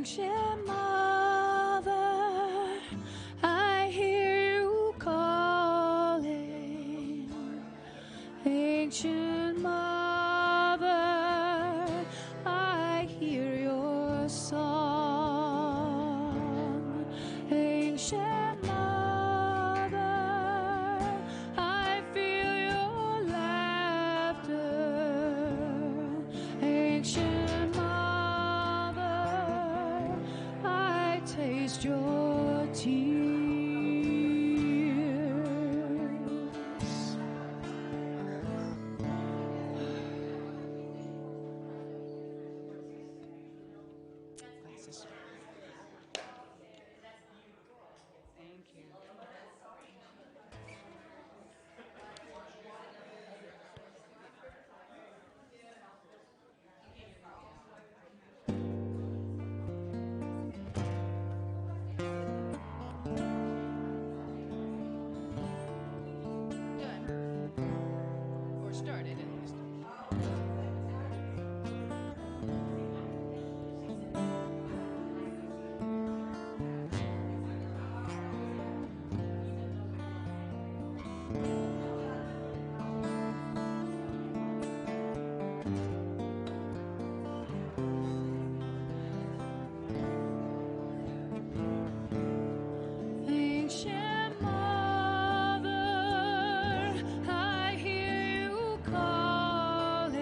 Ancient Mother, I hear you calling. Ancient Mother, I hear your song. Ancient Mother, I feel your laughter. Ancient Mother, I taste your tears. Glasses. Thank you. Done. Or started at least. Ancient Mother, I hear you calling.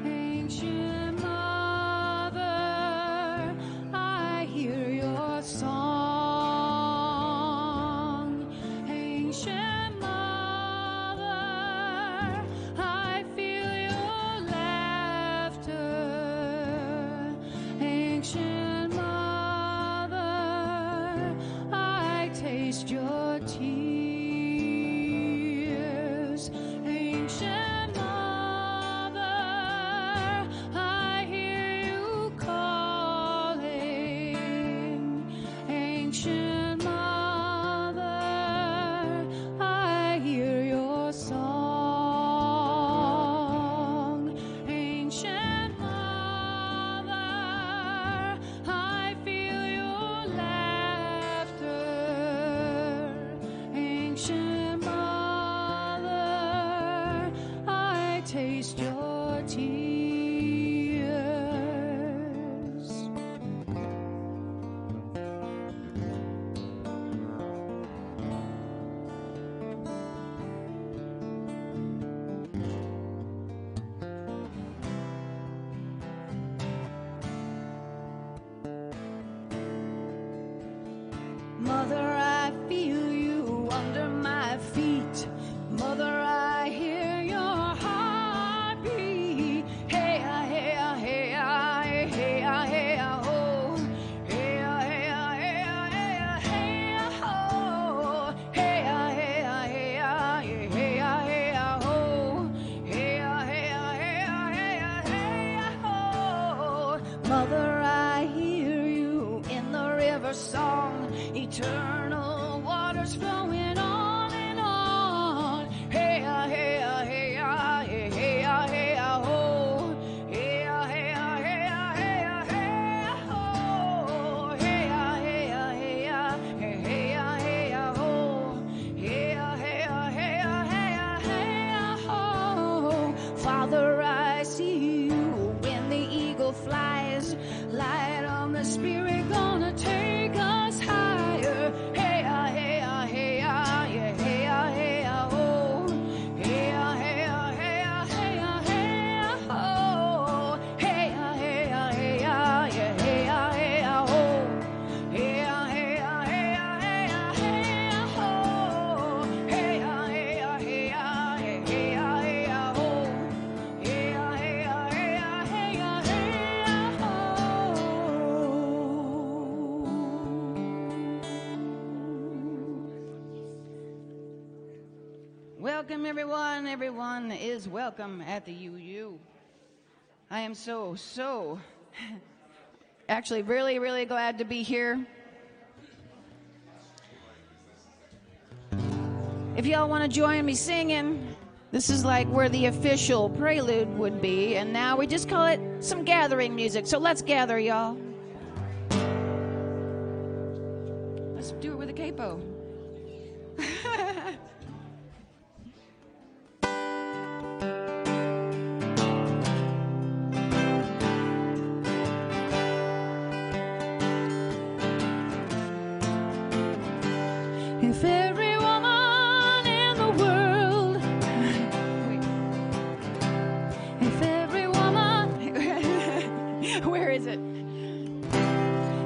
Ancient Mother, I hear your song. Ancient Mother, I feel your laughter. Ancient Mother, I taste your tears. Ancient Mother, I hear you calling. Ancient Mother, I hear your song. Ancient Mother, I feel your laughter. Ancient Mother, I taste your tears. Mother, I feel you under my feet. Mother, I hear your heartbeat. Hey, hey, hey, hey, hey, hey, oh. Hey, hey, hey, hey, hey, oh. Hey, hey, hey, hey, hey, hey, oh. Hey, hey, hey, hey, hey, oh. Mother, I hear you in the river song. Eternal waters flowing on and on. Hey, hey, hey, hey, hey, hey, oh. Hey, hey, hey, hey, hey, oh. Hey, hey, hey, hey, hey, oh. Hey, hey, hey, hey, oh. Father, I see you when the eagle flies. Light on the Spirit gonna take us higher. Hey, hey, hey, hey, hey, hey, oh. Hey, hey, hey, hey, hey, oh. Hey, hey, hey, hey, hey, oh. Hey, hey, hey, hey, hey, oh. Hey, hey, hey, hey, hey, oh. Hey, hey, hey, hey, Welcome, everyone. Everyone is welcome at the UU. I am so actually really glad to be here. If y'all want to join me singing, This is like where the official prelude would be, and now we just call it some gathering music. So let's gather, y'all. Let's do it with a capo. If every woman in the world, if every woman, where is it?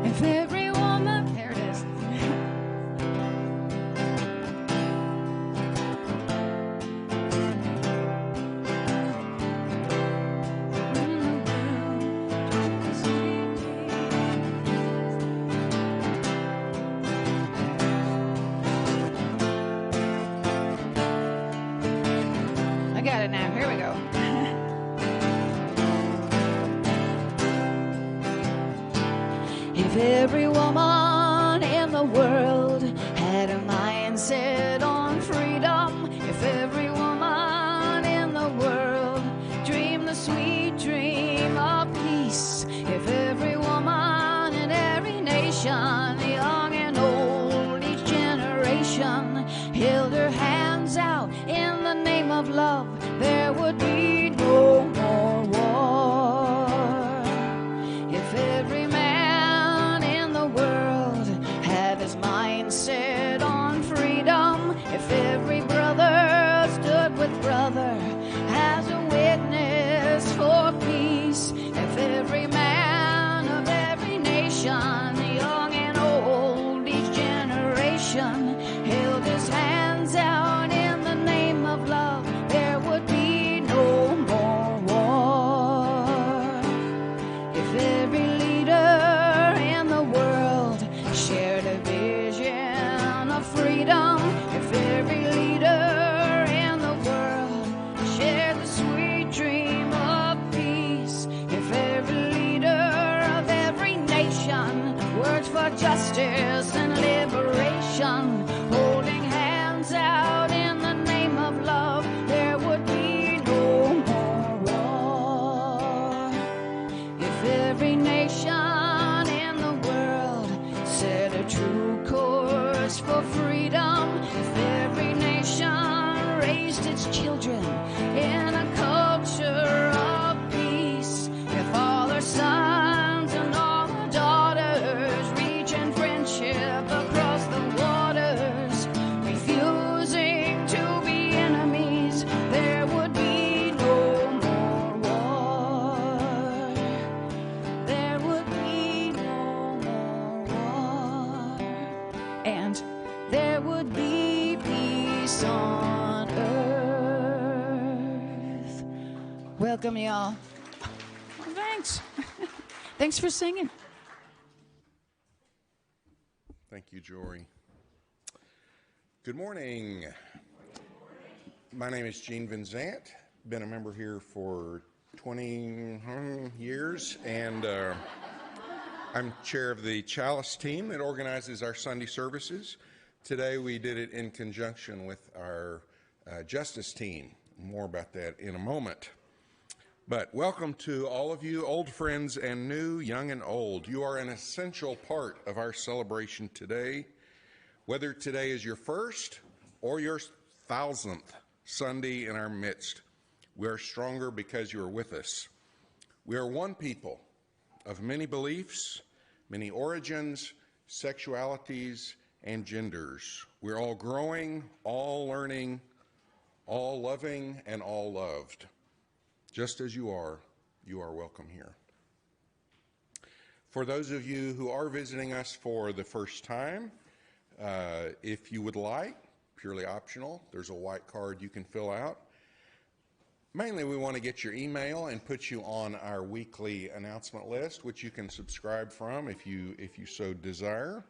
If every woman, there it is. I got it now. Here we go. If every woman in the world had a mind set on freedom, if every woman in the world dreamed the sweet dream of peace, if every woman in every nation, young and old, each generation, held her hands out in the name of love, there would be no more war. If every man in the world had his mind set on freedom, if every brother stood with brother as a witness for peace, if every man of every nation, young and old, each generation, held his hands out in the name of love, there would be no more war. If every leader in the world shared a vision of freedom, if every leader in the world shared the sweet dream of peace, if every leader of every nation worked for justice and liberation, holding hands out in the name of love, there would be no more war. If every nation in the world set a true course for freedom, if every nation raised its children in a culture of peace, if all their sons and all their daughters reach in friendship across the waters, refusing to be enemies, there would be no more war. There would be no more war. And there would be peace on earth. Welcome, y'all. Thanks. Thanks for singing. Thank you, Jory. Good morning. My name is Gene Van Zant. Been a member here for 20 years, and I'm chair of the Chalice team that organizes our Sunday services. Today we did it in conjunction with our Justice team. More about that in a moment. But welcome to all of you, old friends and new, young and old. You are an essential part of our celebration today. Whether today is your first or your 1,000th Sunday in our midst, we are stronger because you are with us. We are one people of many beliefs, many origins, sexualities, and genders. We're all growing, all learning, all loving, and all loved. Just as you are welcome here. For those of you who are visiting us for the first time, if you would like, purely optional, there's a white card you can fill out. Mainly we want to get your email and put you on our weekly announcement list, which you can subscribe from if you so desire.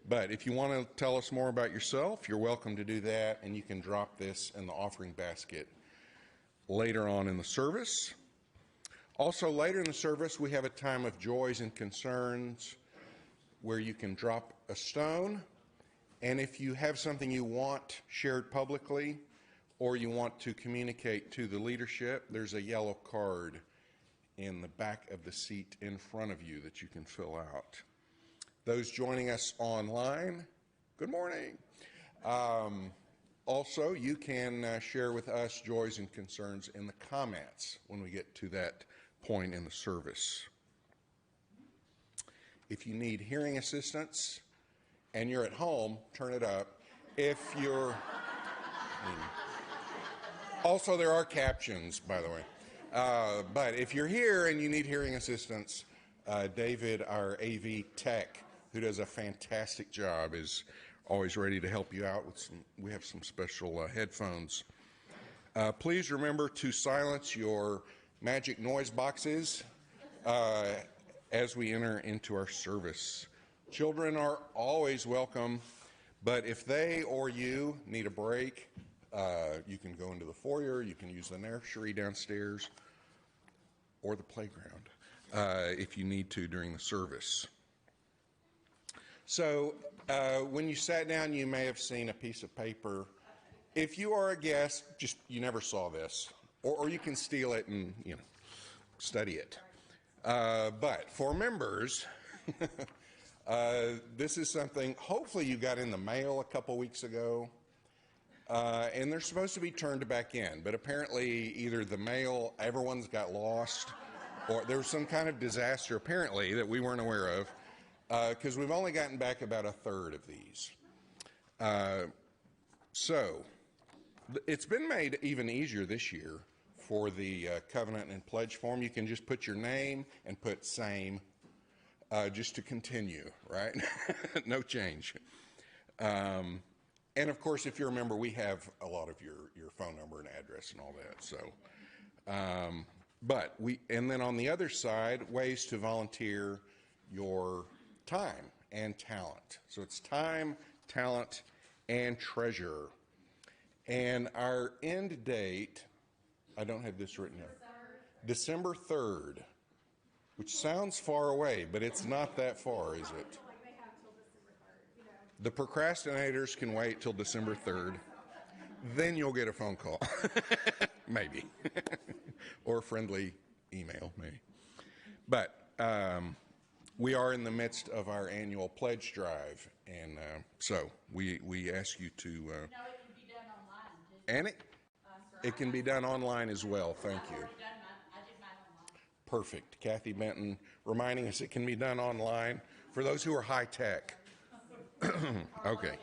But if you want to tell us more about yourself, you're welcome to do that, and you can drop this in the offering basket later on in the service. Also, later in the service, we have a time of joys and concerns where you can drop a stone. And if you have something you want shared publicly, or you want to communicate to the leadership, there's a yellow card in the back of the seat in front of you that you can fill out. Those joining us online, good morning. Also, you can share with us joys and concerns in the comments when we get to that point in the service. If you need hearing assistance and you're at home, turn it up. If you're... Also, there are captions, by the way. But if you're here and you need hearing assistance, David, our AV tech, who does a fantastic job, is always ready to help you out with some. We have some special headphones. Please remember to silence your magic noise boxes as we enter into our service. Children are always welcome, but if they or you need a break, you can go into the foyer, you can use the nursery downstairs, or the playground if you need to during the service. So when you sat down, you may have seen a piece of paper. If you are a guest, just you never saw this, or you can steal it and study it. But for members, this is something hopefully you got in the mail a couple weeks ago. And they're supposed to be turned back in, but apparently either the mail, everyone's got lost, or there was some kind of disaster apparently that we weren't aware of, because we've only gotten back about a third of these. So it's been made even easier this year for the covenant and pledge form. You can just put your name and put same, just to continue, right? No change. And of course, if you're a member, we have a lot of your phone number and address and all that. So, and then on the other side, ways to volunteer your time and talent. So it's time, talent, and treasure. And our end date, I don't have this written here, December 3rd, which sounds far away, but it's not that far, is it? The procrastinators can wait till December 3rd. Then you'll get a phone call. Maybe. Or a friendly email, maybe. But we are in the midst of our annual pledge drive. And so we ask you to... No, it can be done online. And it can be done online as well. Thank you. I did mine online. Perfect. Kathy Benton reminding us it can be done online for those who are high tech. Okay.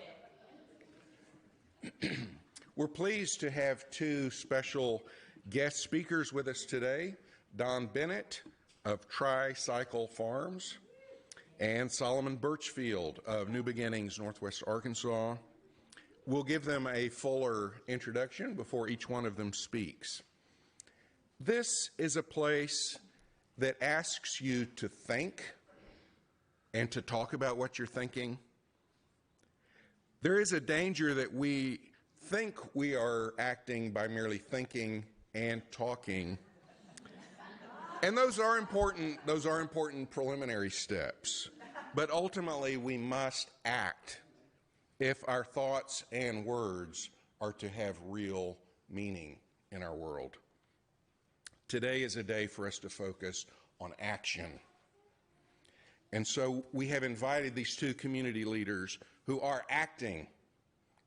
We're pleased to have two special guest speakers with us today, Don Bennett of Tricycle Farms and Solomon Burchfield of New Beginnings, Northwest Arkansas. We'll give them a fuller introduction before each one of them speaks. This is a place that asks you to think and to talk about what you're thinking. There is a danger that we think we are acting by merely thinking and talking. And those are important preliminary steps. But ultimately, we must act if our thoughts and words are to have real meaning in our world. Today is a day for us to focus on action. And so we have invited these two community leaders who are acting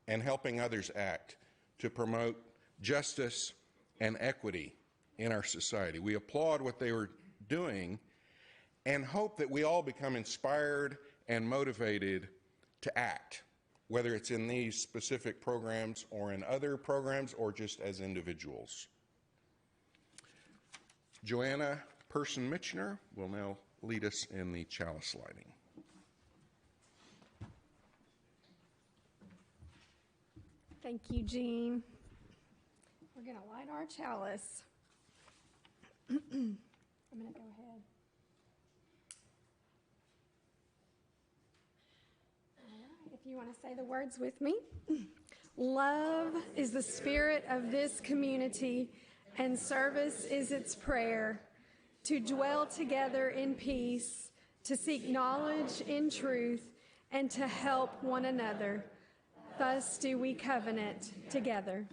and helping others act to promote justice and equity in our society. We applaud what they were doing and hope that we all become inspired and motivated to act, whether it's in these specific programs or in other programs or just as individuals. Joanna Person-Mitchner will now lead us in the chalice lighting. Thank you, Jean. We're going to light our chalice. I'm going to go ahead. All right, if you want to say the words with me. Love is the spirit of this community, and service is its prayer. To dwell together in peace, to seek knowledge in truth, and to help one another. Thus do we covenant together.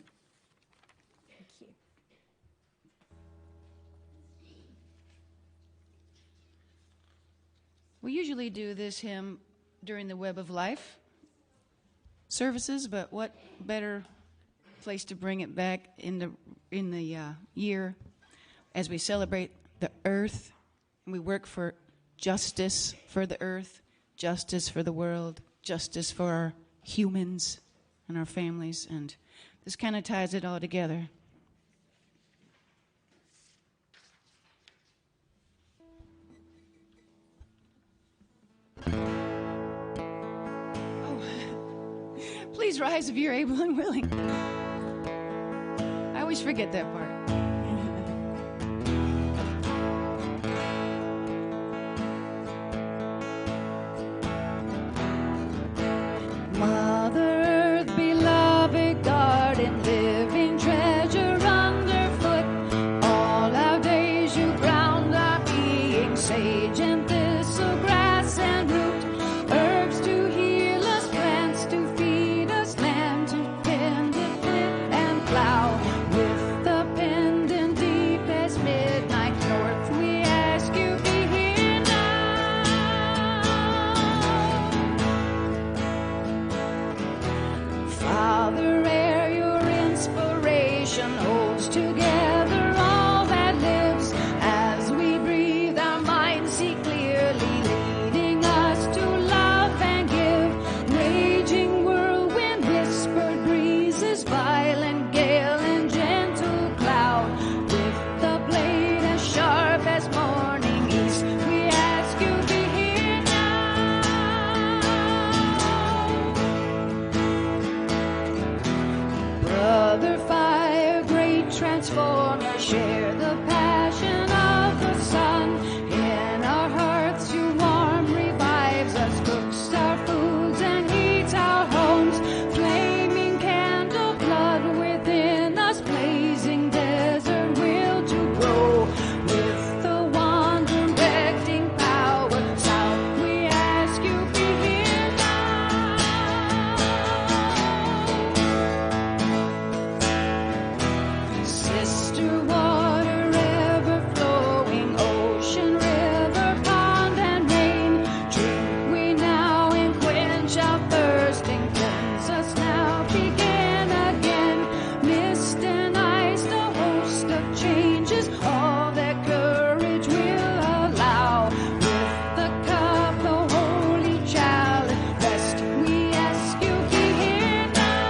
We usually do this hymn during the Web of Life services, but what better place to bring it back in the year as we celebrate the earth and we work for justice for the earth, justice for the world, justice for our humans and our families, and this kind of ties it all together. Please rise if you're able and willing. I always forget that part. Mother Earth, beloved garden, living treasure underfoot. All our days you ground our being, sage and thistle, grass and root, herbs to heal us, plants to feed us, land to tend it, flip and plow. With the pendant deep as midnight north, we ask you be here now. Father, air, your inspiration holds together all that lives. As we breathe, our minds see clearly, leading us to love and give. Raging whirlwind, whispered breezes, violent gale and gentle cloud. With the blade as sharp as morning east, we ask you be here now. Brother fire, great transformer, share the passion of the sun. In our hearts you warm, revives us, cooks our foods and heats our homes. Flaming candle, blood within us, blazing desert will to grow. With the wand directing power south, we ask you be here now. Sister water ever flowing, ocean, river, pond and rain, drink we now and quench our thirsting, cleanse us now, begin again. Mist and ice, the host of changes, all that courage will allow. With the cup, the holy chalice, rest we ask you be here now.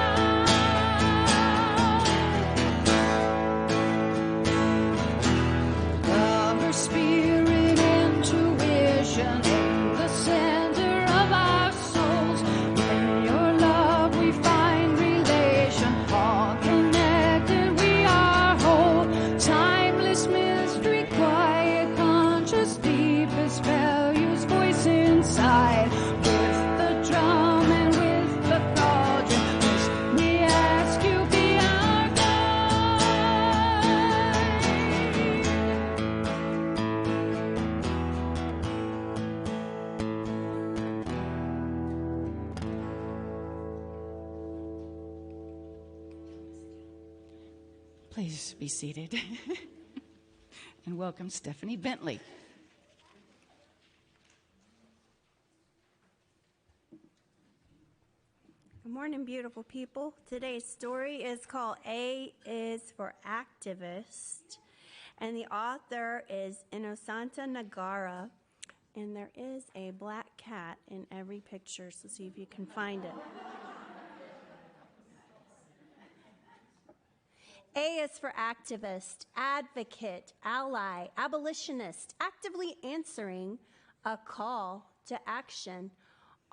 Love, our spirit, intuition, in the center of our souls. In your love we find relation, all connected we are whole. Timeless mystery, quiet, conscious, deepest values, voice inside. With the drum and with the cauldron, first we ask you be our guide. Please be seated. And welcome Stephanie Bentley. Good morning, beautiful people. Today's story is called A is for Activist, and the author is Innocenta Nagara, and there is a black cat in every picture, so see if you can find it. A is for activist, advocate, ally, abolitionist, actively answering a call to action.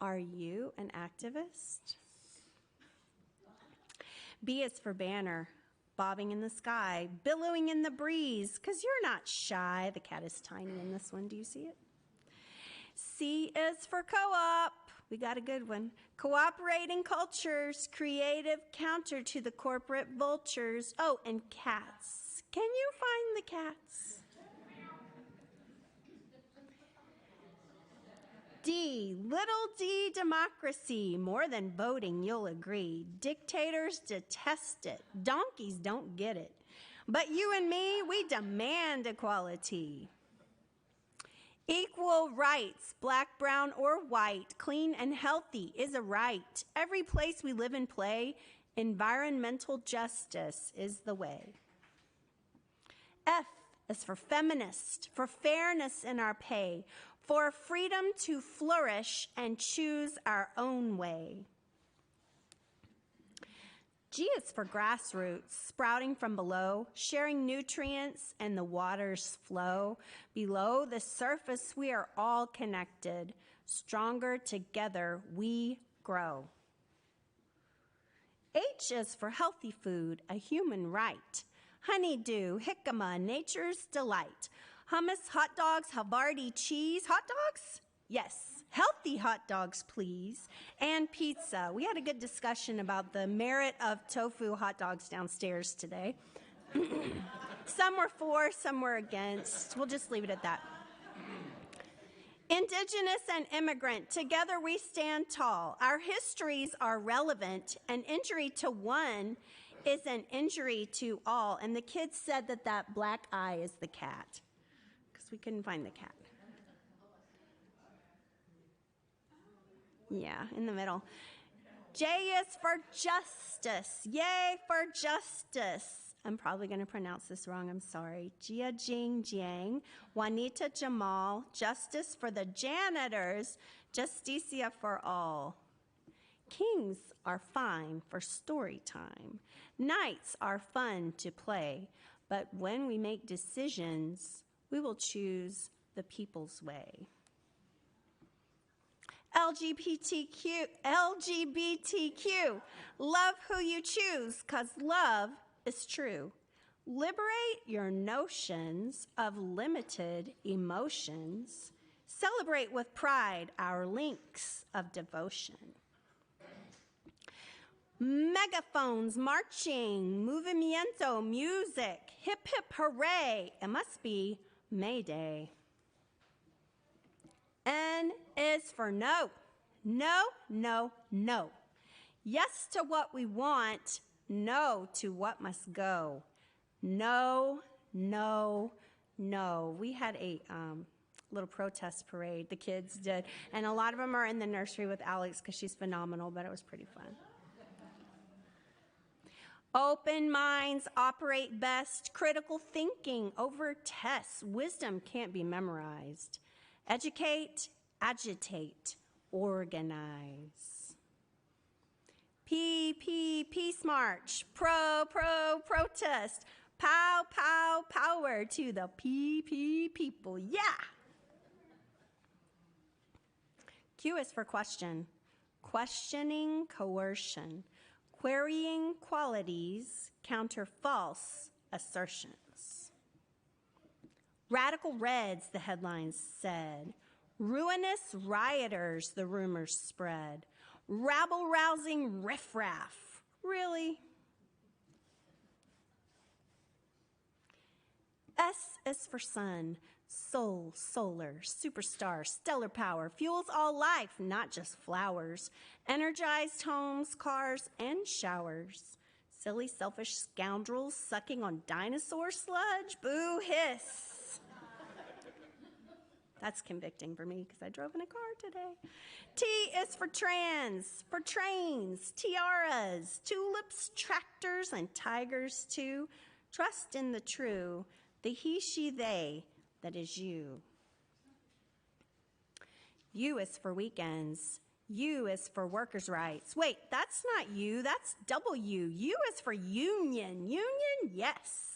Are you an activist? B is for banner, bobbing in the sky, billowing in the breeze, because you're not shy. The cat is tiny in this one. Do you see it? C is for co-op. We got a good one. Cooperating cultures, creative counter to the corporate vultures. Oh, and cats. Can you find the cats? D, little d democracy. More than voting, you'll agree. Dictators detest it. Donkeys don't get it. But you and me, we demand equality. Equal rights, black, brown, or white, clean and healthy is a right. Every place we live and play, environmental justice is the way. F is for feminist, for fairness in our pay, for freedom to flourish and choose our own way. G is for grassroots, sprouting from below, sharing nutrients and the water's flow. Below the surface, we are all connected. Stronger together, we grow. H is for healthy food, a human right. Honeydew, jicama, nature's delight. Hummus, hot dogs, Havarti cheese. Hot dogs? Yes. Healthy hot dogs, please. And pizza. We had a good discussion about the merit of tofu hot dogs downstairs today. Some were for, some were against. We'll just leave it at that. Indigenous and immigrant, together we stand tall. Our histories are relevant. An injury to one is an injury to all. And the kids said that that black eye is the cat, because we couldn't find the cat. Yeah, in the middle. J is for justice. Yay for justice. I'm probably going to pronounce this wrong. I'm sorry. Jia Jing Jiang, Juanita Jamal, justice for the janitors, justicia for all. Kings are fine for story time. Nights are fun to play. But when we make decisions, we will choose the people's way. LGBTQ, love who you choose, 'cause love is true. Liberate your notions of limited emotions. Celebrate with pride our links of devotion. Megaphones, marching, movimiento, music, hip hip hooray. It must be May Day. N is for no. No, no, no. Yes to what we want, no to what must go. No, no, no. We had a little protest parade, the kids did, and a lot of them are in the nursery with Alex because she's phenomenal, but it was pretty fun. Open minds operate best. Critical thinking over tests. Wisdom can't be memorized. Educate, agitate, organize. Peace march. Protest. Pow, power to the people. Yeah. Q is for question. Questioning coercion. Querying qualities counter false assertions. Radical Reds, the headlines said. Ruinous rioters, the rumors spread. Rabble-rousing riffraff. Really? S is for sun. Soul, solar, superstar, stellar power. Fuels all life, not just flowers. Energized homes, cars, and showers. Silly, selfish scoundrels sucking on dinosaur sludge. Boo hiss. That's convicting for me because I drove in a car today. T is for trans, for trains, tiaras, tulips, tractors, and tigers too. Trust in the true, the he, she, they, that is you. U is for weekends. U is for workers' rights. Wait, that's not U, that's W. U is for union. Union, yes.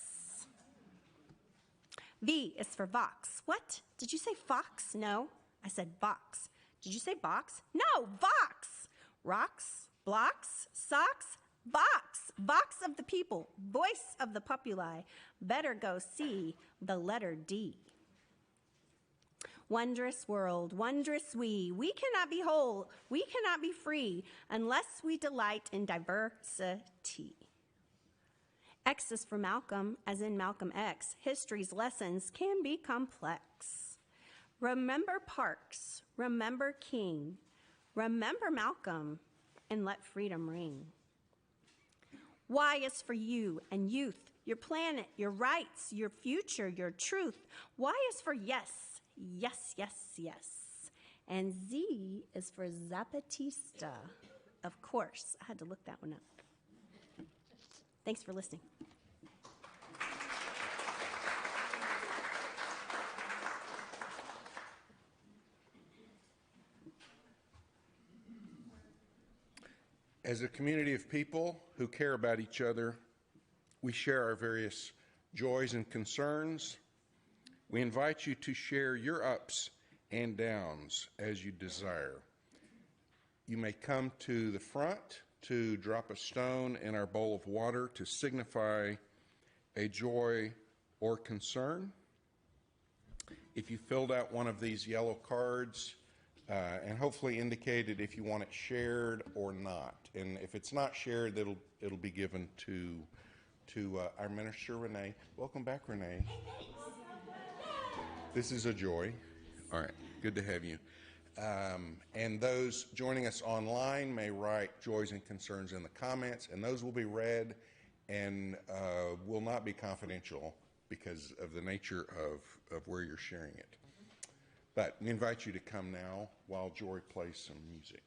V is for Vox. What? Did you say Fox? No, I said Vox. Did you say box? No, Vox. Rocks, blocks, socks, Vox. Vox of the people, voice of the populi. Better go see the letter D. Wondrous world, wondrous we cannot be whole, we cannot be free unless we delight in diversity. X is for Malcolm, as in Malcolm X. History's lessons can be complex. Remember Parks, remember King, remember Malcolm, and let freedom ring. Y is for you and youth, your planet, your rights, your future, your truth. Y is for yes, Yes, yes, yes. And Z is for Zapatista. Of course, I had to look that one up. Thanks for listening. As a community of people who care about each other, we share our various joys and concerns. We invite you to share your ups and downs as you desire. You may come to the front to drop a stone in our bowl of water to signify a joy or concern. If you filled out one of these yellow cards, and hopefully indicated if you want it shared or not. And if it's not shared, it'll be given to our minister, Renee. Welcome back, Renee. This is a joy. All right, good to have you. And those joining us online may write joys and concerns in the comments, and those will be read and will not be confidential because of the nature of where you're sharing it. But we invite you to come now while Jory plays some music.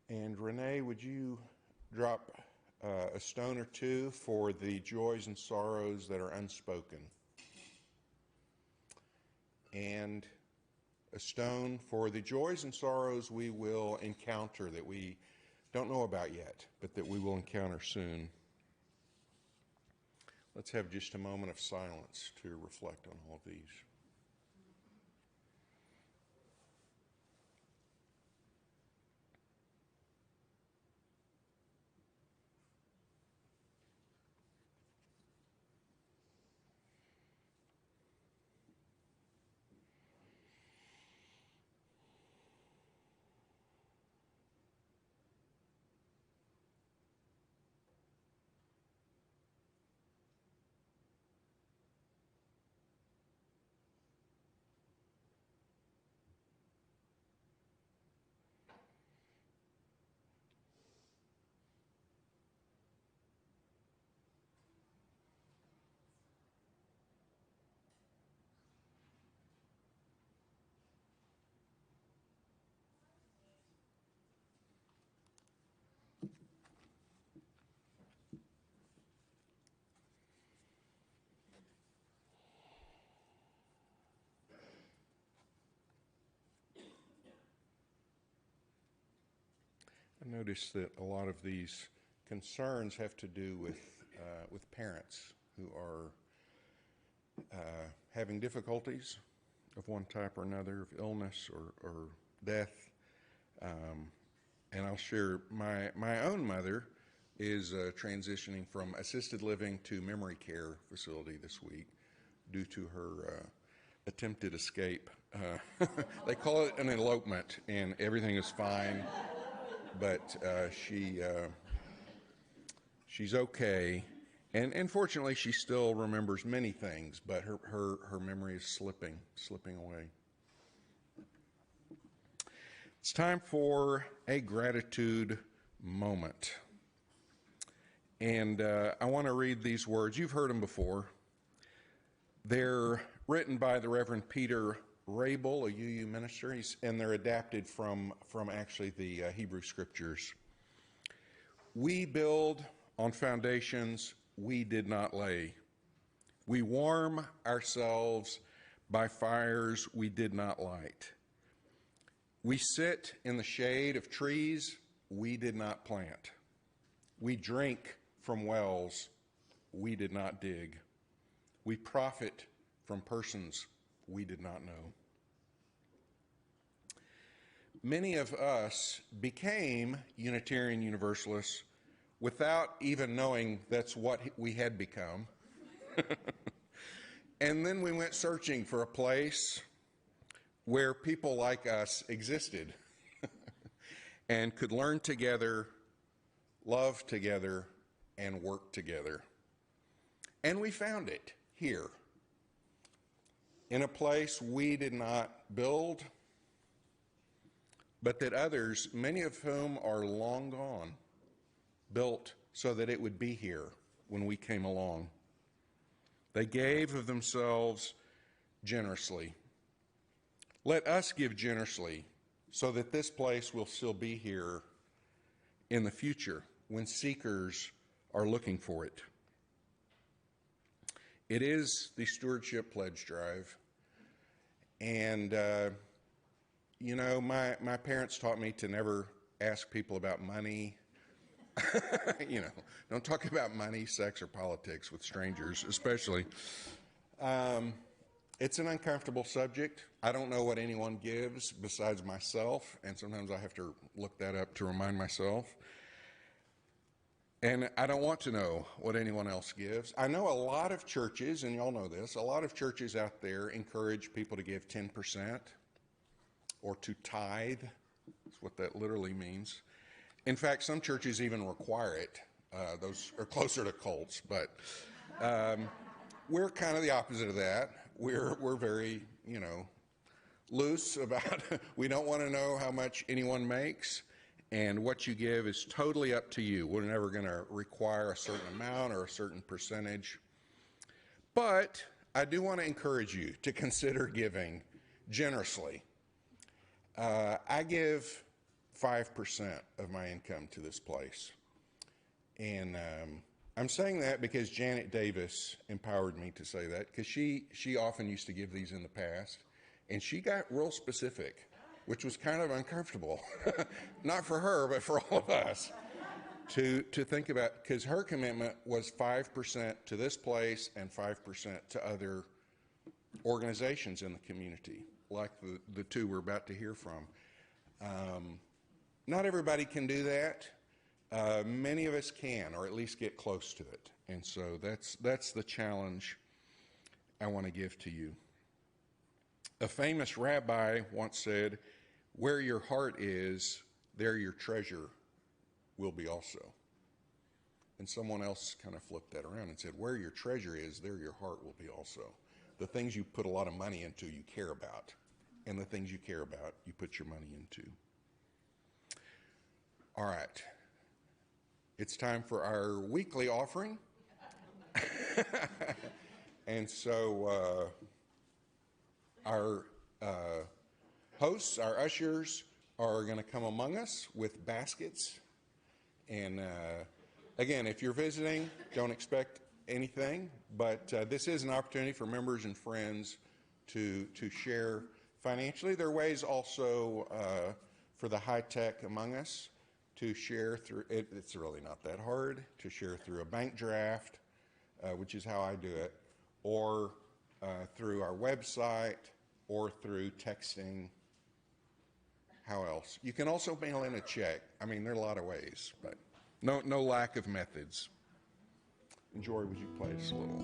And Renee, would you drop a stone or two for the joys and sorrows that are unspoken? And a stone for the joys and sorrows we will encounter that we don't know about yet, but that we will encounter soon. Let's have just a moment of silence to reflect on all of these. I noticed that a lot of these concerns have to do with parents who are having difficulties of one type or another, of illness or death. And I'll share my own mother is transitioning from assisted living to memory care facility this week due to her attempted escape. They call it an elopement, and everything is fine, but she's okay. And fortunately, she still remembers many things, but her memory is slipping away. It's time for a gratitude moment. And I want to read these words. You've heard them before. They're written by the Reverend Peter Rabel, a UU minister, and they're adapted from actually the Hebrew Scriptures. We build on foundations we did not lay. We warm ourselves by fires we did not light. We sit in the shade of trees we did not plant. We drink from wells we did not dig. We profit from persons we did not know. Many of us became Unitarian Universalists without even knowing that's what we had become. And then we went searching for a place where people like us existed and could learn together, love together, and work together. And we found it here, in a place we did not build, but that others, many of whom are long gone, built so that it would be here when we came along. They gave of themselves generously. Let us give generously so that this place will still be here in the future when seekers are looking for it. It is the Stewardship Pledge Drive. And, my parents taught me to never ask people about money. Don't talk about money, sex, or politics with strangers, especially. It's an uncomfortable subject. I don't know what anyone gives besides myself, and sometimes I have to look that up to remind myself. And I don't want to know what anyone else gives. I know a lot of churches, and y'all know this, a lot of churches out there encourage people to give 10% or to tithe. That's what that literally means. In fact, some churches even require it. Those are closer to cults, but we're kind of the opposite of that. We're very, loose about, we don't want to know how much anyone makes, and what you give is totally up to you. We're never going to require a certain amount or a certain percentage. But I do want to encourage you to consider giving generously. I give 5% of my income to this place. And I'm saying that because Janet Davis empowered me to say that, because she often used to give these in the past, and she got real specific, which was kind of uncomfortable. Not for her, but for all of us, to think about, because her commitment was 5% to this place and 5% to other organizations in the community, like the two we're about to hear from. Not everybody can do that. Many of us can, or at least get close to it. And so that's the challenge I want to give to you. A famous rabbi once said, "Where your heart is, there your treasure will be also." And someone else kind of flipped that around and said, "Where your treasure is, there your heart will be also." The things you put a lot of money into, you care about. And the things you care about, you put your money into. All right. It's time for our weekly offering. And so our hosts, our ushers, are going to come among us with baskets. And again, if you're visiting, don't expect anything. But this is an opportunity for members and friends to share financially. There are ways also for the high-tech among us to share through, it's really not that hard to share through a bank draft, which is how I do it, or through our website, or through texting. How else? You can also mail in a check. I mean, there are a lot of ways, but no lack of methods. And Jory, would you play us a little?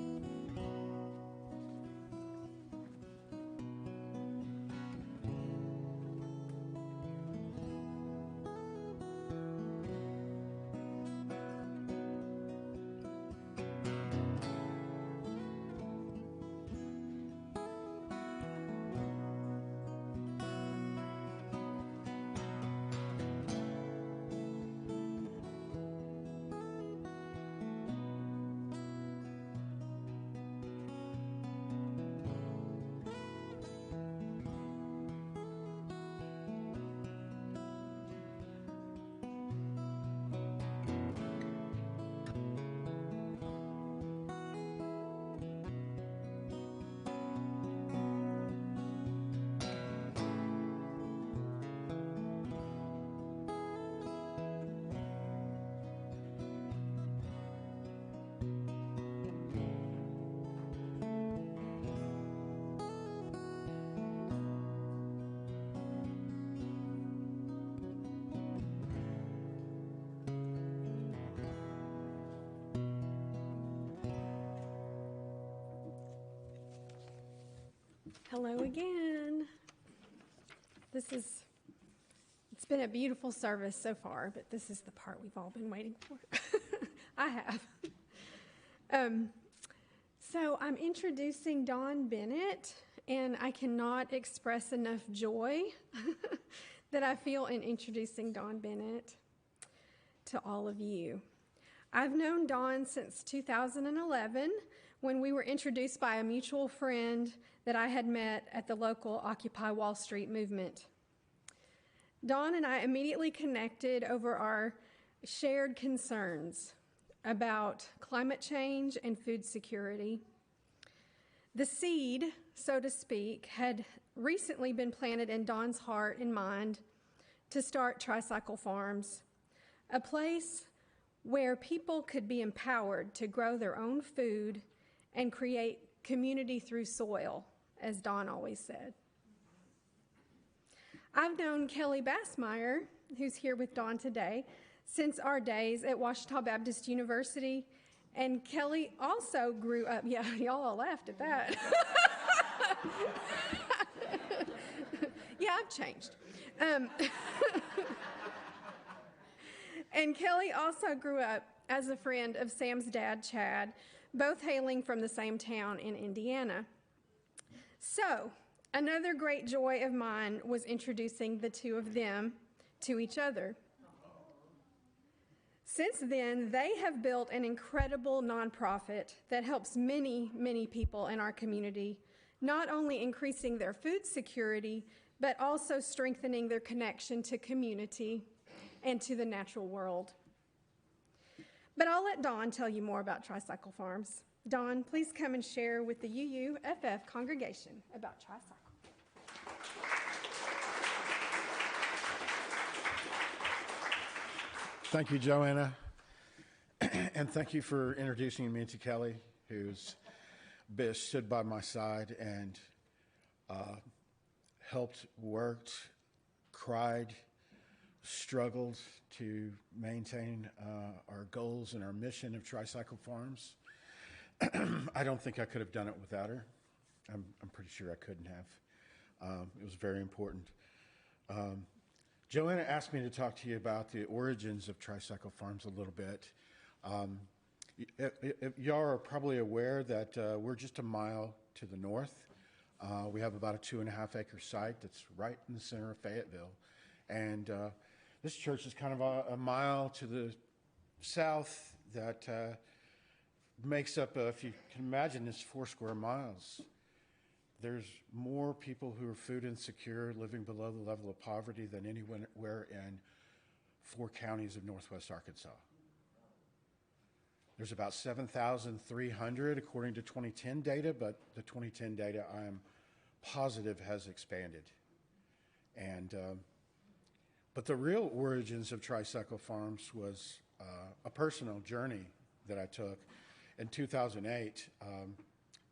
Hello again. It's been a beautiful service so far, but this is the part we've all been waiting for. I have. So I'm introducing Don Bennett, and I cannot express enough joy that I feel in introducing Don Bennett to all of you. I've known Don since 2011 when we were introduced by a mutual friend that I had met at the local Occupy Wall Street movement. Don and I immediately connected over our shared concerns about climate change and food security. The seed, so to speak, had recently been planted in Don's heart and mind to start Tricycle Farms, a place where people could be empowered to grow their own food and create community through soil, as Don always said. I've known Kelly Bassmeyer, who's here with Don today, since our days at Ouachita Baptist University, and Kelly also grew up, yeah, y'all all laughed at that. Yeah, I've changed. And Kelly also grew up as a friend of Sam's dad, Chad, both hailing from the same town in Indiana. So, another great joy of mine was introducing the two of them to each other. Since then, they have built an incredible nonprofit that helps many, many people in our community, not only increasing their food security, but also strengthening their connection to community and to the natural world. But I'll let Don tell you more about Tricycle Farms. Don, please come and share with the UUFF congregation about Tricycle. Thank you, Joanna, and thank you for introducing me to Kelly, who's stood by my side and helped, worked, cried, struggled to maintain our goals and our mission of Tricycle Farms. I don't think I could have done it without her. I'm pretty sure I couldn't have. It was very important. Joanna asked me to talk to you about the origins of Tricycle Farms a little bit. Y'all are probably aware that we're just a mile to the north. We have about a 2.5 acre site that's right in the center of Fayetteville. And this church is kind of a mile to the south that makes up, if you can imagine, this 4 square miles. There's more people who are food insecure, living below the level of poverty than anywhere in 4 counties of northwest Arkansas. There's about 7,300 according to 2010 data, but the 2010 data I am positive has expanded. And But the real origins of Tricycle Farms was a personal journey that I took in 2008.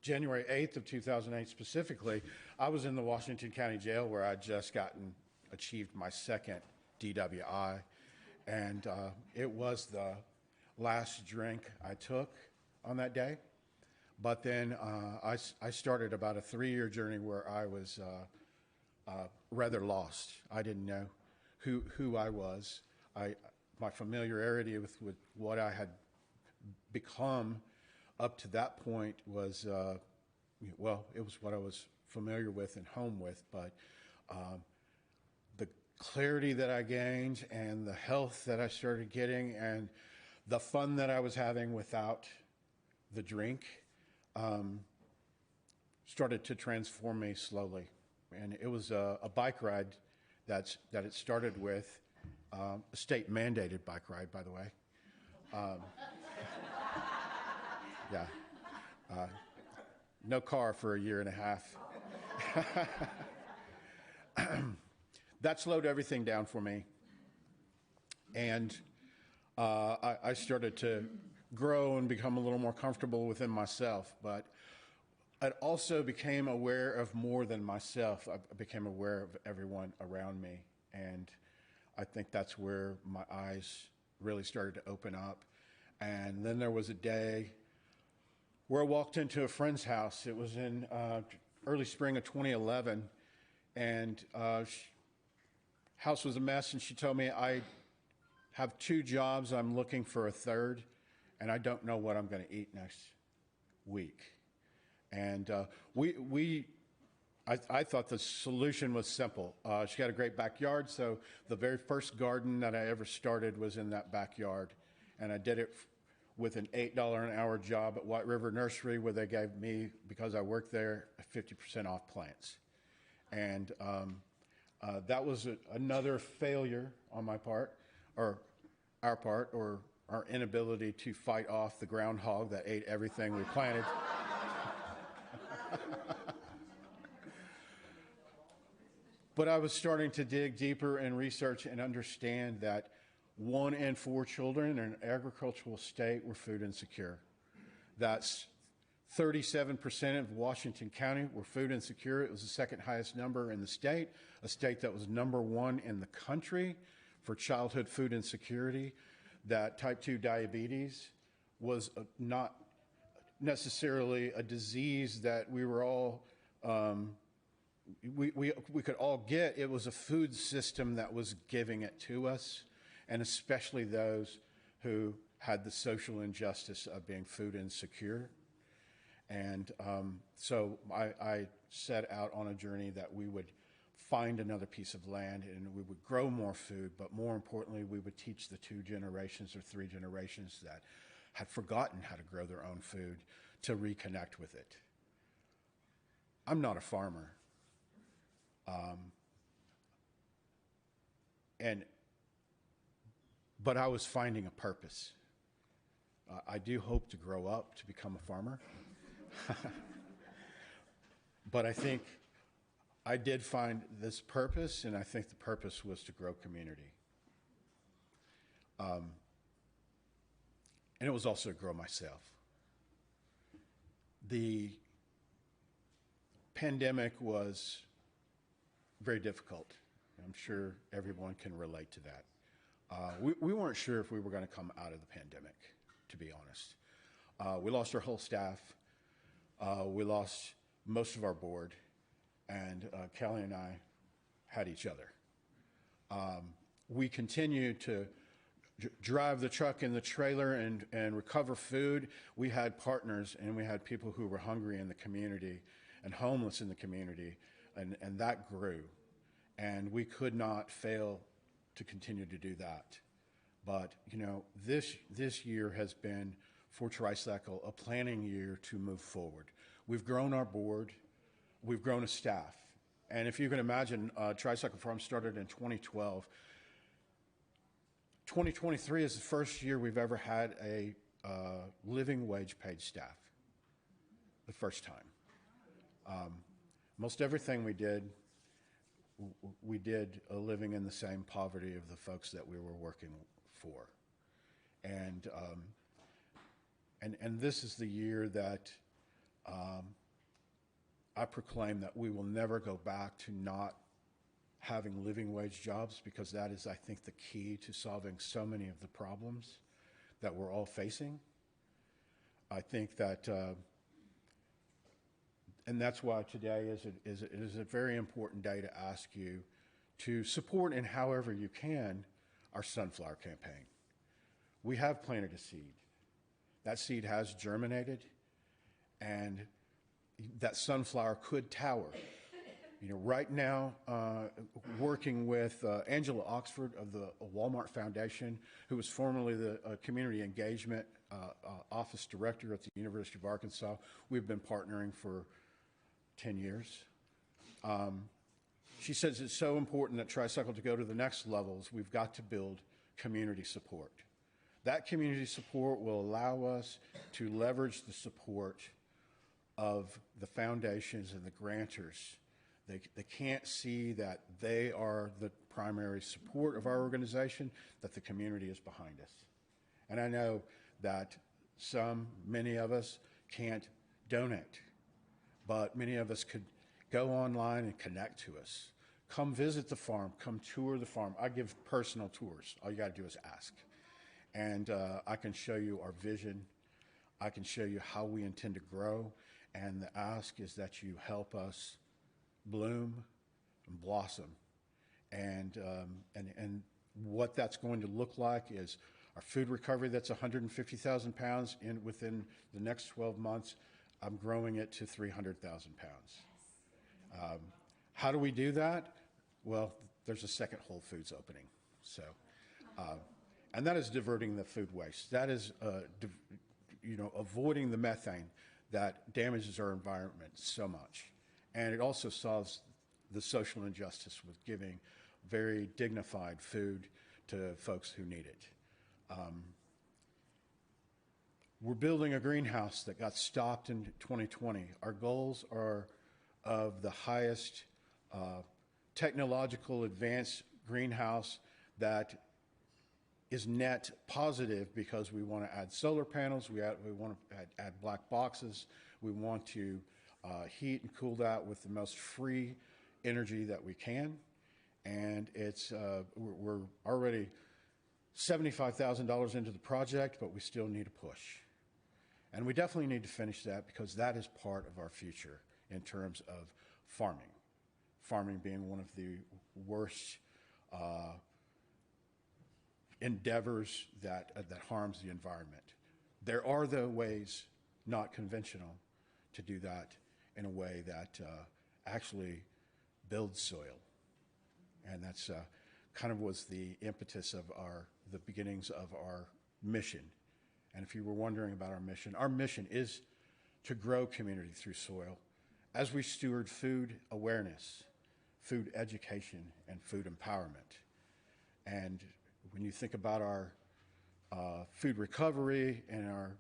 January 8th of 2008 specifically, I was in the Washington County Jail where I'd just achieved my second DWI. And it was the last drink I took on that day. But then I started about a 3-year journey where I was rather lost. I didn't know who I was. My familiarity with what I had become up to that point was, it was what I was familiar with and home with, but the clarity that I gained and the health that I started getting and the fun that I was having without the drink started to transform me slowly. And it was a bike ride that it started with, a state mandated bike ride, by the way. Yeah. No car for a year and a half. That slowed everything down for me. And I started to grow and become a little more comfortable within myself. But I also became aware of more than myself. I became aware of everyone around me. And I think that's where my eyes really started to open up. And then there was a day where I walked into a friend's house. It was in early spring of 2011, and house was a mess, and she told me, I have 2 jobs, I'm looking for a third, and I don't know what I'm going to eat next week. And I thought the solution was simple. She got a great backyard, so the very first garden that I ever started was in that backyard, and I did it with an $8 an hour job at White River Nursery, where they gave me, because I worked there, 50% off plants. And that was another failure on my part, or our part, or our inability to fight off the groundhog that ate everything we planted. But I was starting to dig deeper and research and understand that 1 in 4 children in an agricultural state were food insecure. That's 37% of Washington County were food insecure. It was the second highest number in the state, a state that was number 1 in the country for childhood food insecurity. That type 2 diabetes was not necessarily a disease that we were all we could all get. It was a food system that was giving it to us, and especially those who had the social injustice of being food insecure. And so I set out on a journey that we would find another piece of land and we would grow more food, but more importantly, we would teach the 2 generations or 3 generations that had forgotten how to grow their own food to reconnect with it. I'm not a farmer. But I was finding a purpose. I do hope to grow up to become a farmer. But I think I did find this purpose, and I think the purpose was to grow community. And it was also to grow myself. The pandemic was very difficult. I'm sure everyone can relate to that. We weren't sure if we were going to come out of the pandemic, to be honest. We lost our whole staff. We lost most of our board, and Kelly and I had each other. We continued to drive the truck and the trailer and recover food. We had partners, and we had people who were hungry in the community and homeless in the community, and that grew. And we could not fail to continue to do that. But, you know, this year has been, for Tricycle, a planning year to move forward. We've grown our board. We've grown a staff. And if you can imagine, Tricycle Farm started in 2012. 2023 is the first year we've ever had a living wage paid staff. The first time. Most everything we did we did living in the same poverty of the folks that we were working for. And this is the year that I proclaim that we will never go back to not having living wage jobs, because that is, I think, the key to solving so many of the problems that we're all facing. I think that, and that's why today is a very important day to ask you to support in however you can our sunflower campaign. We have planted a seed. That seed has germinated, and that sunflower could tower. You know, right now, working with Angela Oxford of the Walmart Foundation, who was formerly the Community Engagement Office Director at the University of Arkansas, we've been partnering for 10 years. She says it's so important that Tricycle to go to the next levels, we've got to build community support. That community support will allow us to leverage the support of the foundations and the grantors. They can't see that they are the primary support of our organization, that the community is behind us. And I know that many of us can't donate, but many of us could go online and connect to us. Come visit the farm, come tour the farm. I give personal tours. All you got to do is ask. And I can show you our vision. I can show you how we intend to grow. And the ask is that you help us bloom and blossom. And what that's going to look like is our food recovery. That's 150,000 pounds. Within the next 12 months, I'm growing it to 300,000 pounds. How do we do that? Well, there's a second Whole Foods opening. So, and that is diverting the food waste. That is, avoiding the methane that damages our environment so much. And it also solves the social injustice with giving very dignified food to folks who need it. We're building a greenhouse that got stopped in 2020. Our goals are of the highest technological advanced greenhouse that is net positive, because we want to add solar panels, we want to add black boxes, we want to heat and cool that with the most free energy that we can. And it's we're already $75,000 into the project, but we still need to push. And we definitely need to finish that, because that is part of our future in terms of farming. Farming being one of the worst endeavors that harms the environment. There are, though, ways, not conventional, to do that in a way that actually builds soil. And that's kind of was the impetus of the beginnings of our mission. And if you were wondering about our mission is to grow community through soil as we steward food awareness, food education, and food empowerment. And when you think about our food recovery and our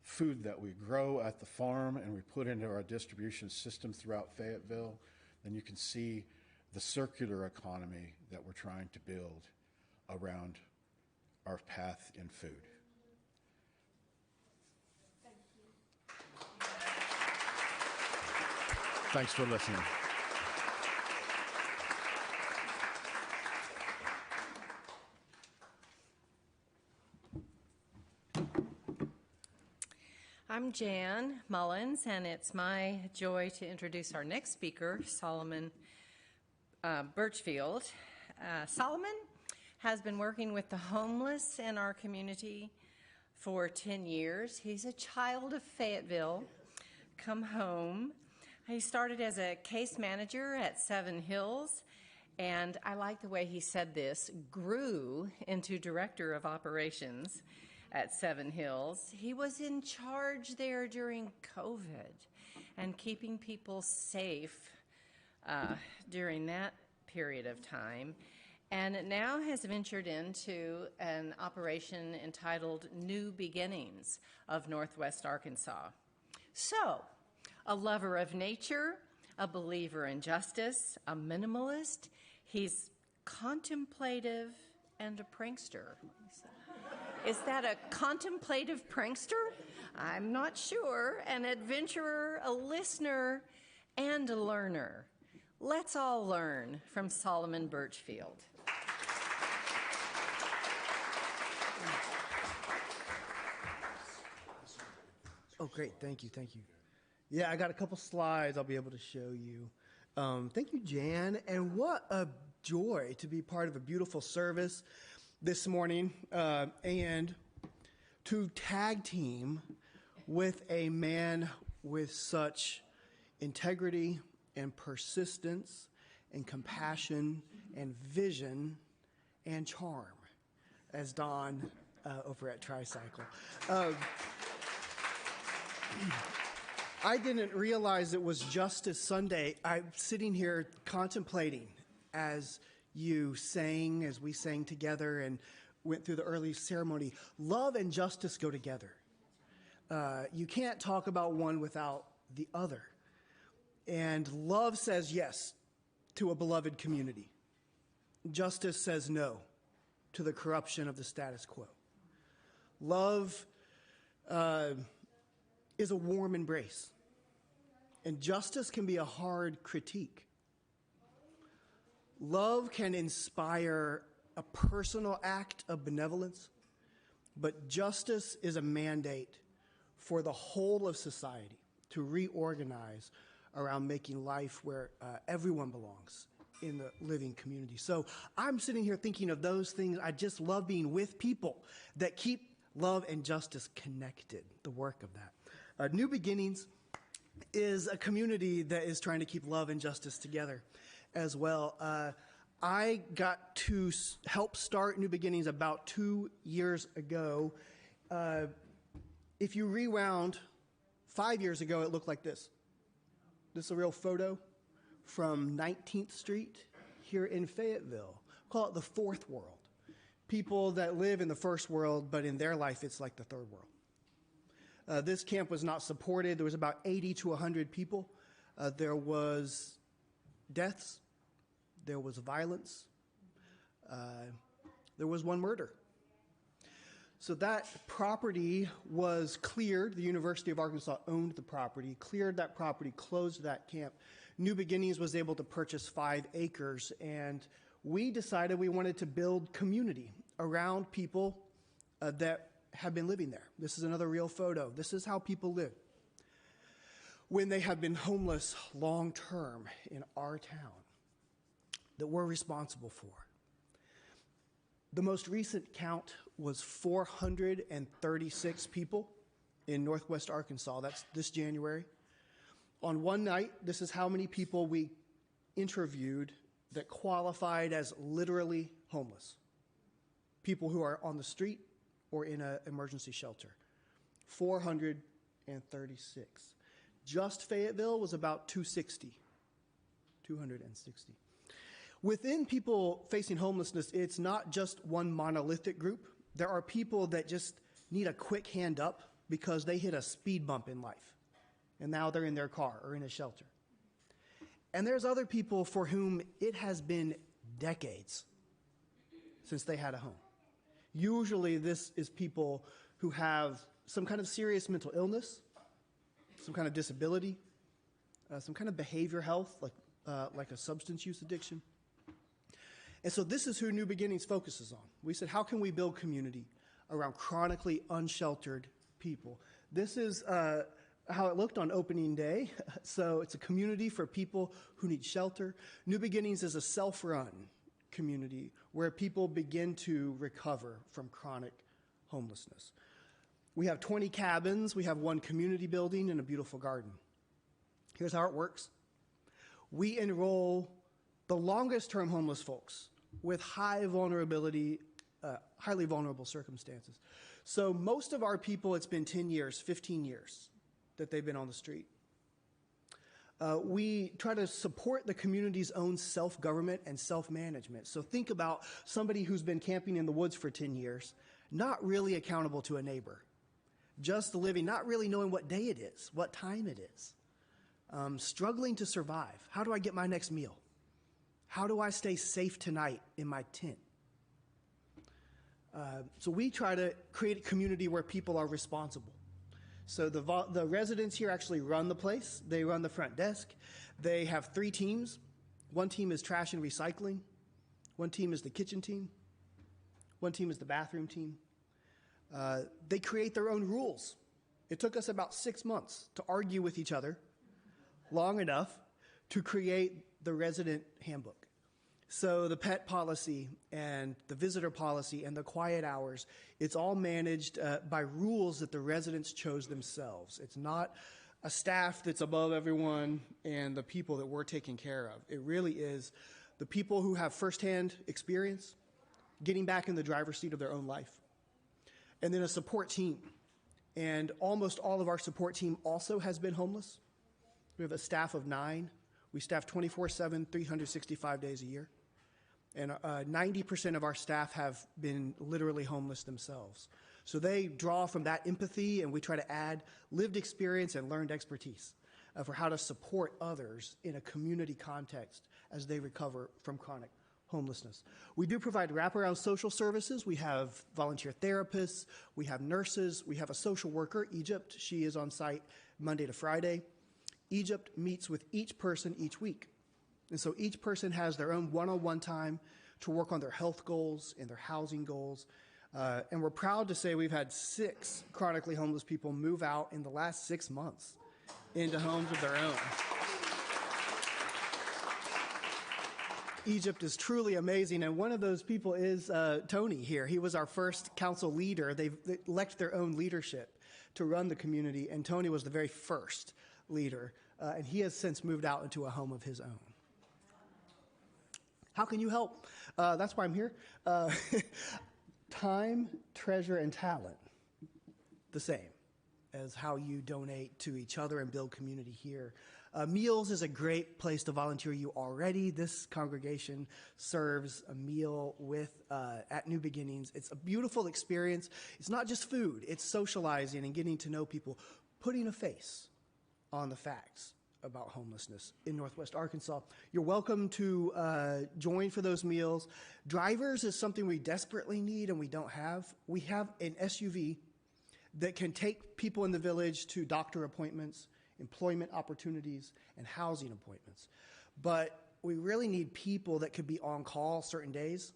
food that we grow at the farm and we put into our distribution system throughout Fayetteville, then you can see the circular economy that we're trying to build around our path in food. Thanks for listening. I'm Jan Mullins, and it's my joy to introduce our next speaker, Solomon Burchfield. Solomon has been working with the homeless in our community for 10 years. He's a child of Fayetteville, come home. He started as a case manager at Seven Hills, and I like the way he said this, grew into director of operations at Seven Hills. He was in charge there during COVID and keeping people safe during that period of time, and now has ventured into an operation entitled New Beginnings of Northwest Arkansas. So, a lover of nature, a believer in justice, a minimalist. He's contemplative and a prankster. Is that a contemplative prankster? I'm not sure. An adventurer, a listener, and a learner. Let's all learn from Solomon Burchfield. Oh, great. Thank you. Yeah, I got a couple slides I'll be able to show you. Thank you, Jan. And what a joy to be part of a beautiful service this morning and to tag team with a man with such integrity and persistence and compassion and vision and charm as Don over at Tricycle. I didn't realize it was Justice Sunday. I'm sitting here contemplating as we sang together and went through the early ceremony. Love and justice go together. You can't talk about one without the other. And love says yes to a beloved community. Justice says no to the corruption of the status quo. Love is a warm embrace. And justice can be a hard critique. Love can inspire a personal act of benevolence, but justice is a mandate for the whole of society to reorganize around making life where everyone belongs in the living community. So I'm sitting here thinking of those things. I just love being with people that keep love and justice connected, the work of that. New Beginnings is a community that is trying to keep love and justice together as well. I got to help start New Beginnings about 2 years ago. If you rewound 5 years ago, it looked like this. This is a real photo from 19th Street here in Fayetteville. Call it the fourth world. People that live in the first world, but in their life, it's like the third world. This camp was not supported. There was about 80 to 100 people. There was deaths. There was violence. There was one murder. So that property was cleared. The University of Arkansas owned the property, cleared that property, closed that camp. New Beginnings was able to purchase 5 acres, and we decided we wanted to build community around people that have been living there. This is another real photo. This is how people live when they have been homeless long term in our town that we're responsible for. The most recent count was 436 people in Northwest Arkansas. That's this January. On one night, this is how many people we interviewed that qualified as literally homeless. People who are on the street or in an emergency shelter. 436. Just Fayetteville was about 260. Within people facing homelessness, it's not just one monolithic group. There are people that just need a quick hand up because they hit a speed bump in life, and now they're in their car or in a shelter. And there's other people for whom it has been decades since they had a home. Usually this is people who have some kind of serious mental illness, some kind of disability, some kind of behavior health, like a substance use addiction. And so this is who New Beginnings focuses on. We said, how can we build community around chronically unsheltered people? This is how it looked on opening day. So it's a community for people who need shelter. New Beginnings is a self-run community where people begin to recover from chronic homelessness. We have 20 cabins. We have 1 community building and a beautiful garden. Here's how it works. We enroll the longest-term homeless folks with highly vulnerable circumstances. So most of our people, it's been 10 years, 15 years that they've been on the street. We try to support the community's own self-government and self-management. So think about somebody who's been camping in the woods for 10 years, not really accountable to a neighbor, just living, not really knowing what day it is, what time it is. struggling to survive. How do I get my next meal? How do I stay safe tonight in my tent? So we try to create a community where people are responsible. So the residents here actually run the place. They run the front desk. They have 3 teams. One team is trash and recycling. One team is the kitchen team. One team is the bathroom team. They create their own rules. It took us about 6 months to argue with each other long enough to create the resident handbook. So the pet policy and the visitor policy and the quiet hours, it's all managed by rules that the residents chose themselves. It's not a staff that's above everyone and the people that we're taking care of. It really is the people who have firsthand experience getting back in the driver's seat of their own life. And then a support team. And almost all of our support team also has been homeless. We have a staff of 9. We staff 24/7, 365 days a year. And 90% of our staff have been literally homeless themselves. So they draw from that empathy, and we try to add lived experience and learned expertise for how to support others in a community context as they recover from chronic homelessness. We do provide wraparound social services. We have volunteer therapists. We have nurses. We have a social worker, Egypt. She is on site Monday to Friday. Egypt meets with each person each week. And so each person has their own one-on-one time to work on their health goals and their housing goals. And we're proud to say we've had 6 chronically homeless people move out in the last 6 months into homes of their own. Egypt is truly amazing, and one of those people is Tony here. He was our first council leader. They elect their own leadership to run the community, and Tony was the very first leader, and he has since moved out into a home of his own. How can you help? That's why I'm here. Time, treasure, and talent, the same as how you donate to each other and build community here. Meals is a great place to volunteer. You already. This congregation serves a meal at New Beginnings. It's a beautiful experience. It's not just food. It's socializing and getting to know people, putting a face on the facts about homelessness in Northwest Arkansas. You're welcome to join for those meals. Drivers is something we desperately need and we don't have. We have an SUV that can take people in the village to doctor appointments, employment opportunities, and housing appointments. But we really need people that could be on call certain days.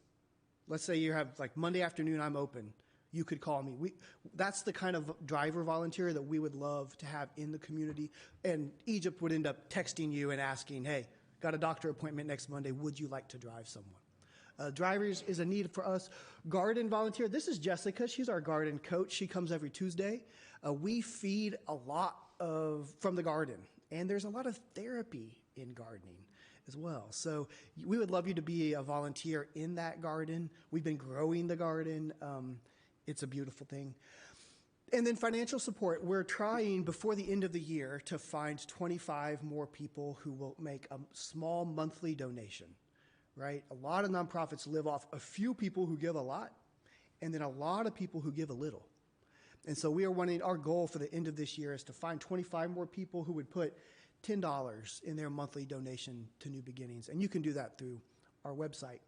Let's say you have like Monday afternoon, I'm open. You could call me. That's the kind of driver volunteer that we would love to have in the community. And Egypt would end up texting you and asking, hey, got a doctor appointment next Monday. Would you like to drive someone? Drivers is a need for us. Garden volunteer. This is Jessica. She's our garden coach. She comes every Tuesday. We feed a lot from the garden. And there's a lot of therapy in gardening as well. So we would love you to be a volunteer in that garden. We've been growing the garden. It's a beautiful thing. And then financial support. We're trying before the end of the year to find 25 more people who will make a small monthly donation, right? A lot of nonprofits live off a few people who give a lot and then a lot of people who give a little. And so our goal for the end of this year is to find 25 more people who would put $10 in their monthly donation to New Beginnings. And you can do that through our website.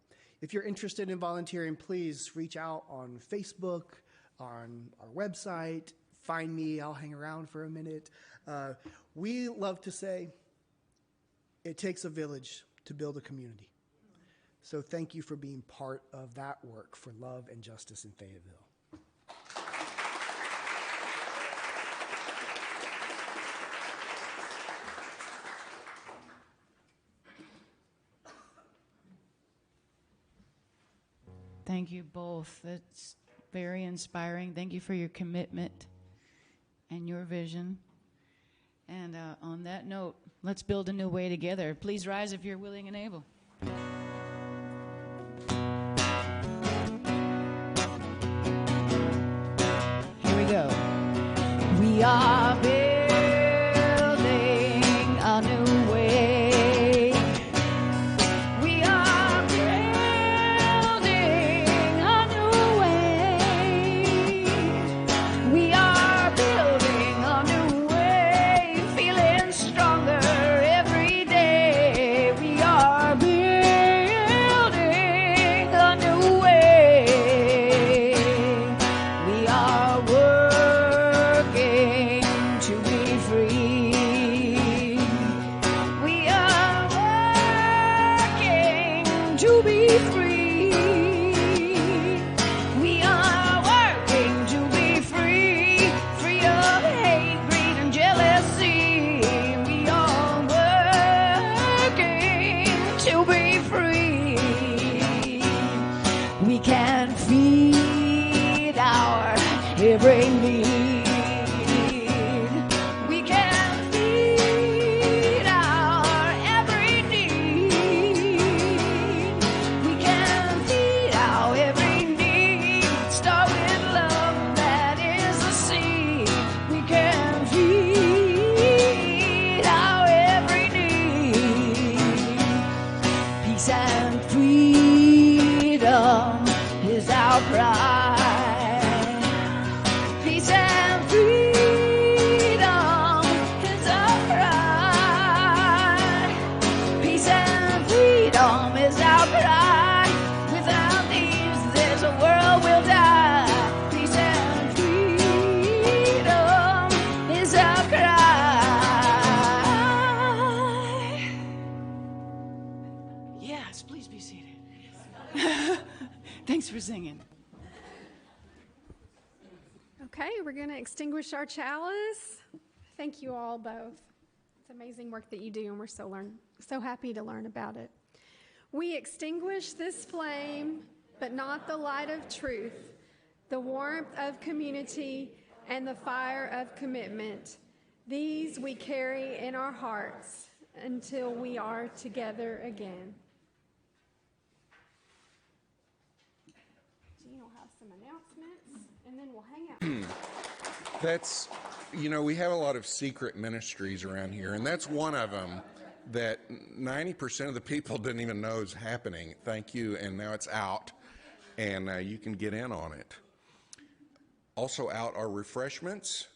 If you're interested in volunteering, please reach out on Facebook, on our website. Find me. I'll hang around for a minute. We love to say it takes a village to build a community. So thank you for being part of that work for love and justice in Fayetteville. Thank you both. It's very inspiring. Thank you for your commitment and your vision. And on that note, let's build a new way together. Please rise if you're willing and able. Here we go. We are building a new way. We are building a new way. We are building a new way. Feeling stronger Thanks for singing. Okay, we're going to extinguish our chalice. Thank you all both. It's amazing work that you do, and we're so happy to learn about it. We extinguish this flame, but not the light of truth, the warmth of community, and the fire of commitment. These we carry in our hearts until we are together again. Jean will have some announcements, and then we'll hang out. That's, we have a lot of secret ministries around here, and that's one of them that 90% of the people didn't even know is happening. Thank you, and now it's out, and you can get in on it. Also out are refreshments,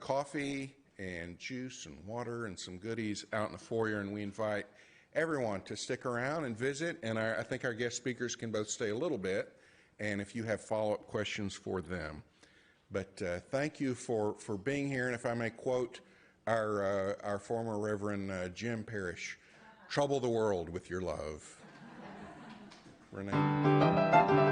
coffee and juice and water and some goodies out in the foyer, and we invite everyone to stick around and visit, and I think our guest speakers can both stay a little bit, and if you have follow-up questions for them. But thank you for being here, and if I may quote our former Reverend Jim Parrish, trouble the world with your love. Renee.